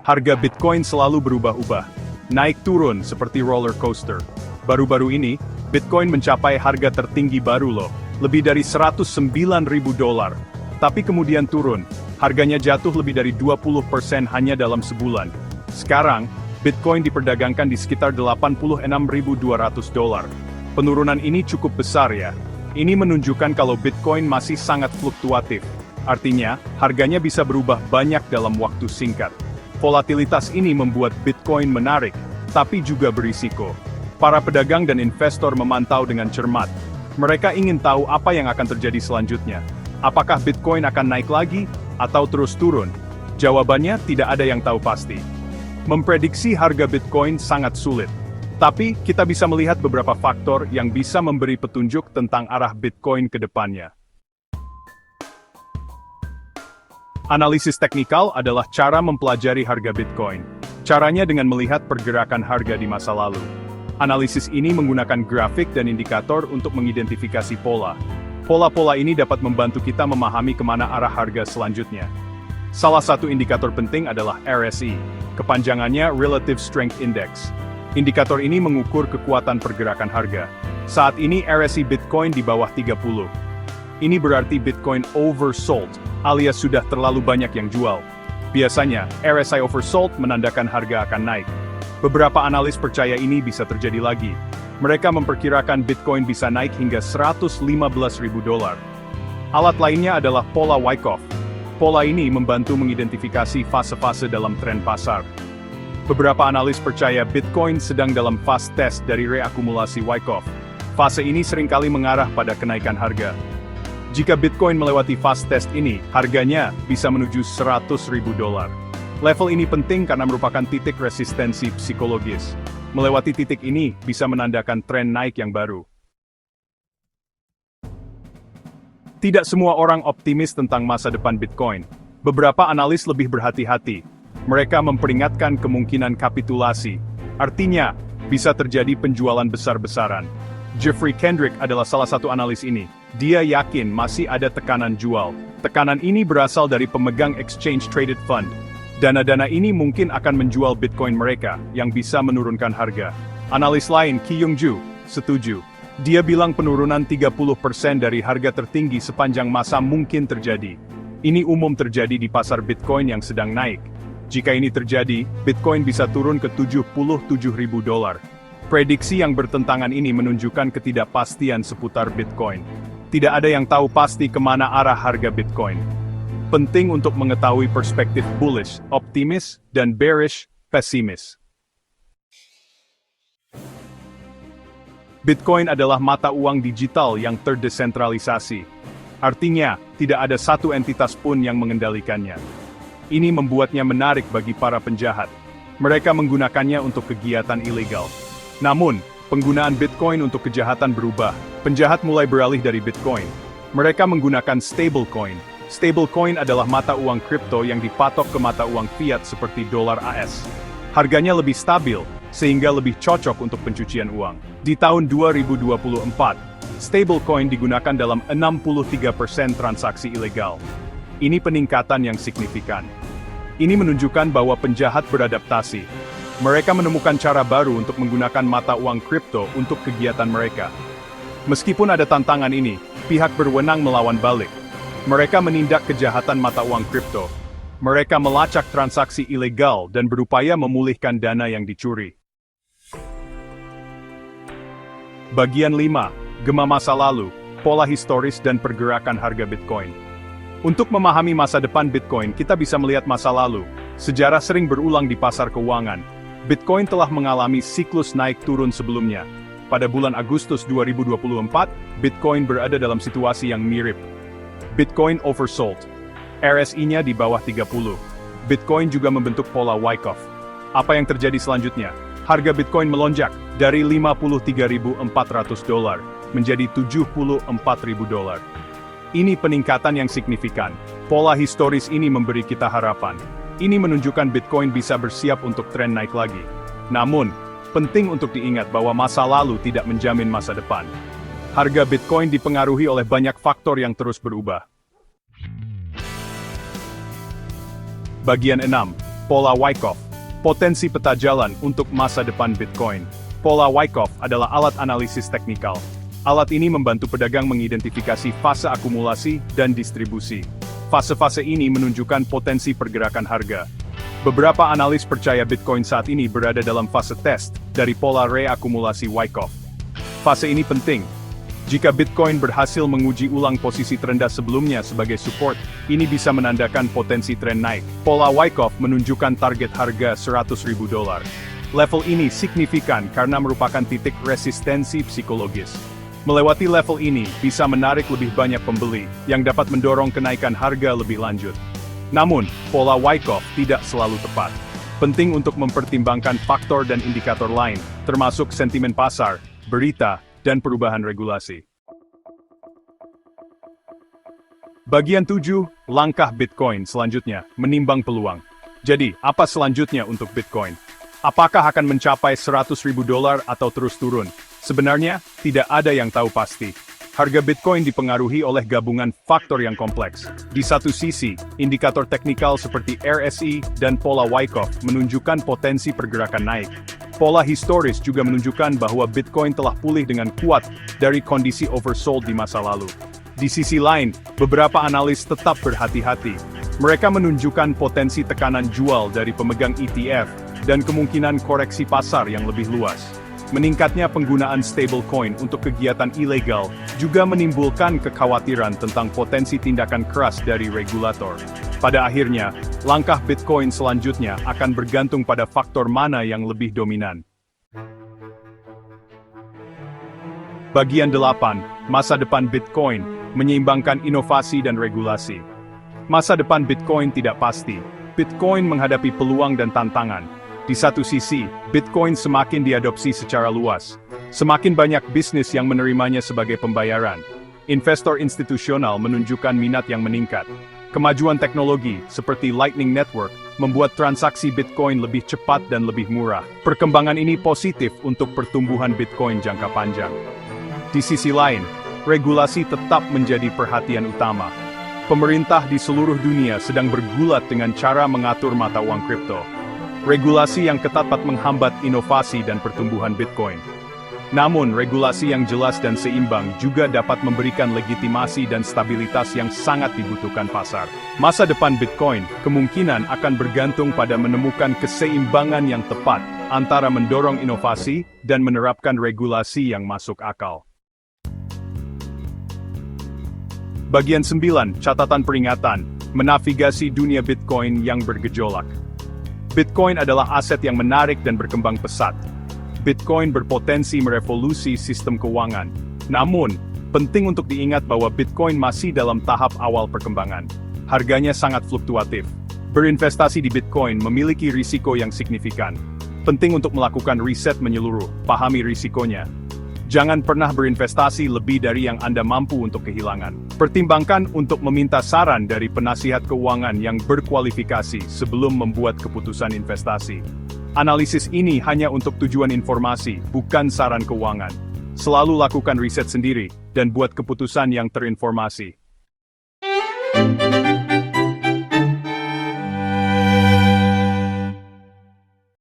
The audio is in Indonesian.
Harga Bitcoin selalu berubah-ubah, naik turun seperti roller coaster. Baru-baru ini, Bitcoin mencapai harga tertinggi baru loh, lebih dari $109.000. Tapi kemudian turun, harganya jatuh lebih dari 20% hanya dalam sebulan. Sekarang, Bitcoin diperdagangkan di sekitar $86.200. Penurunan ini cukup besar ya. Ini menunjukkan kalau Bitcoin masih sangat fluktuatif. Artinya, harganya bisa berubah banyak dalam waktu singkat. Volatilitas ini membuat Bitcoin menarik, tapi juga berisiko. Para pedagang dan investor memantau dengan cermat. Mereka ingin tahu apa yang akan terjadi selanjutnya. Apakah Bitcoin akan naik lagi, atau terus turun? Jawabannya tidak ada yang tahu pasti. Memprediksi harga Bitcoin sangat sulit. Tapi, kita bisa melihat beberapa faktor yang bisa memberi petunjuk tentang arah Bitcoin ke depannya. Analisis teknikal adalah cara mempelajari harga Bitcoin. Caranya dengan melihat pergerakan harga di masa lalu. Analisis ini menggunakan grafik dan indikator untuk mengidentifikasi pola. Pola-pola ini dapat membantu kita memahami kemana arah harga selanjutnya. Salah satu indikator penting adalah RSI, kepanjangannya Relative Strength Index. Indikator ini mengukur kekuatan pergerakan harga. Saat ini RSI Bitcoin di bawah 30. Ini berarti Bitcoin oversold, alias sudah terlalu banyak yang jual. Biasanya, RSI oversold menandakan harga akan naik. Beberapa analis percaya ini bisa terjadi lagi. Mereka memperkirakan Bitcoin bisa naik hingga $115.000. Alat lainnya adalah pola Wyckoff. Pola ini membantu mengidentifikasi fase-fase dalam tren pasar. Beberapa analis percaya Bitcoin sedang dalam fase tes dari reakumulasi Wyckoff. Fase ini seringkali mengarah pada kenaikan harga. Jika Bitcoin melewati fase test ini, harganya bisa menuju $100.000. Level ini penting karena merupakan titik resistensi psikologis. Melewati titik ini bisa menandakan tren naik yang baru. Tidak semua orang optimis tentang masa depan Bitcoin. Beberapa analis lebih berhati-hati. Mereka memperingatkan kemungkinan kapitulasi. Artinya, bisa terjadi penjualan besar-besaran. Jeffrey Kendrick adalah salah satu analis ini. Dia yakin masih ada tekanan jual. Tekanan ini berasal dari pemegang exchange traded fund. Dana-dana ini mungkin akan menjual Bitcoin mereka, yang bisa menurunkan harga. Analis lain, Kyung Ju, setuju. Dia bilang penurunan 30% dari harga tertinggi sepanjang masa mungkin terjadi. Ini umum terjadi di pasar Bitcoin yang sedang naik. Jika ini terjadi, Bitcoin bisa turun ke $77.000. Prediksi yang bertentangan ini menunjukkan ketidakpastian seputar Bitcoin. Tidak ada yang tahu pasti kemana arah harga Bitcoin. Penting untuk mengetahui perspektif bullish, optimis, dan bearish, pesimis. Bitcoin adalah mata uang digital yang terdesentralisasi. Artinya, tidak ada satu entitas pun yang mengendalikannya. Ini membuatnya menarik bagi para penjahat. Mereka menggunakannya untuk kegiatan ilegal. Namun, penggunaan Bitcoin untuk kejahatan berubah. Penjahat mulai beralih dari Bitcoin. Mereka menggunakan stablecoin. Stablecoin adalah mata uang kripto yang dipatok ke mata uang fiat seperti dolar AS. Harganya lebih stabil, sehingga lebih cocok untuk pencucian uang. Di tahun 2024, stablecoin digunakan dalam 63% transaksi ilegal. Ini peningkatan yang signifikan. Ini menunjukkan bahwa penjahat beradaptasi. Mereka menemukan cara baru untuk menggunakan mata uang kripto untuk kegiatan mereka. Meskipun ada tantangan ini, pihak berwenang melawan balik. Mereka menindak kejahatan mata uang kripto. Mereka melacak transaksi ilegal dan berupaya memulihkan dana yang dicuri. Bagian 5. Gema masa lalu, pola historis dan pergerakan harga Bitcoin. Untuk memahami masa depan Bitcoin, kita bisa melihat masa lalu. Sejarah sering berulang di pasar keuangan. Bitcoin telah mengalami siklus naik turun sebelumnya. Pada bulan Agustus 2024, Bitcoin berada dalam situasi yang mirip. Bitcoin oversold. RSI-nya di bawah 30. Bitcoin juga membentuk pola Wyckoff. Apa yang terjadi selanjutnya? Harga Bitcoin melonjak dari $53.400 menjadi $74.000. Ini peningkatan yang signifikan. Pola historis ini memberi kita harapan. Ini menunjukkan Bitcoin bisa bersiap untuk tren naik lagi. Namun, penting untuk diingat bahwa masa lalu tidak menjamin masa depan. Harga Bitcoin dipengaruhi oleh banyak faktor yang terus berubah. Bagian 6. Pola Wyckoff. Potensi peta jalan untuk masa depan Bitcoin. Pola Wyckoff adalah alat analisis teknikal. Alat ini membantu pedagang mengidentifikasi fase akumulasi dan distribusi. Fase-fase ini menunjukkan potensi pergerakan harga. Beberapa analis percaya Bitcoin saat ini berada dalam fase test dari pola reakumulasi Wyckoff. Fase ini penting. Jika Bitcoin berhasil menguji ulang posisi terendah sebelumnya sebagai support, ini bisa menandakan potensi tren naik. Pola Wyckoff menunjukkan target harga $100.000. Level ini signifikan karena merupakan titik resistensi psikologis. Melewati level ini bisa menarik lebih banyak pembeli, yang dapat mendorong kenaikan harga lebih lanjut. Namun, pola Wyckoff tidak selalu tepat. Penting untuk mempertimbangkan faktor dan indikator lain, termasuk sentimen pasar, berita, dan perubahan regulasi. Bagian 7, langkah Bitcoin selanjutnya, menimbang peluang. Jadi, apa selanjutnya untuk Bitcoin? Apakah akan mencapai $100.000 atau terus turun? Sebenarnya, tidak ada yang tahu pasti. Harga Bitcoin dipengaruhi oleh gabungan faktor yang kompleks. Di satu sisi, indikator teknikal seperti RSI dan pola Wyckoff menunjukkan potensi pergerakan naik. Pola historis juga menunjukkan bahwa Bitcoin telah pulih dengan kuat dari kondisi oversold di masa lalu. Di sisi lain, beberapa analis tetap berhati-hati. Mereka menunjukkan potensi tekanan jual dari pemegang ETF dan kemungkinan koreksi pasar yang lebih luas. Meningkatnya penggunaan stablecoin untuk kegiatan ilegal juga menimbulkan kekhawatiran tentang potensi tindakan keras dari regulator. Pada akhirnya, langkah Bitcoin selanjutnya akan bergantung pada faktor mana yang lebih dominan. Bagian 8, masa depan Bitcoin, menyeimbangkan inovasi dan regulasi. Masa depan Bitcoin tidak pasti. Bitcoin menghadapi peluang dan tantangan. Di satu sisi, Bitcoin semakin diadopsi secara luas. Semakin banyak bisnis yang menerimanya sebagai pembayaran. Investor institusional menunjukkan minat yang meningkat. Kemajuan teknologi, seperti Lightning Network, membuat transaksi Bitcoin lebih cepat dan lebih murah. Perkembangan ini positif untuk pertumbuhan Bitcoin jangka panjang. Di sisi lain, regulasi tetap menjadi perhatian utama. Pemerintah di seluruh dunia sedang bergulat dengan cara mengatur mata uang kripto. Regulasi yang ketat dapat menghambat inovasi dan pertumbuhan Bitcoin. Namun, regulasi yang jelas dan seimbang juga dapat memberikan legitimasi dan stabilitas yang sangat dibutuhkan pasar. Masa depan Bitcoin kemungkinan akan bergantung pada menemukan keseimbangan yang tepat antara mendorong inovasi dan menerapkan regulasi yang masuk akal. Bagian 9, catatan peringatan, menavigasi dunia Bitcoin yang bergejolak. Bitcoin adalah aset yang menarik dan berkembang pesat. Bitcoin berpotensi merevolusi sistem keuangan. Namun, penting untuk diingat bahwa Bitcoin masih dalam tahap awal perkembangan. Harganya sangat fluktuatif. Berinvestasi di Bitcoin memiliki risiko yang signifikan. Penting untuk melakukan riset menyeluruh, pahami risikonya. Jangan pernah berinvestasi lebih dari yang Anda mampu untuk kehilangan. Pertimbangkan untuk meminta saran dari penasihat keuangan yang berkualifikasi sebelum membuat keputusan investasi. Analisis ini hanya untuk tujuan informasi, bukan saran keuangan. Selalu lakukan riset sendiri, dan buat keputusan yang terinformasi.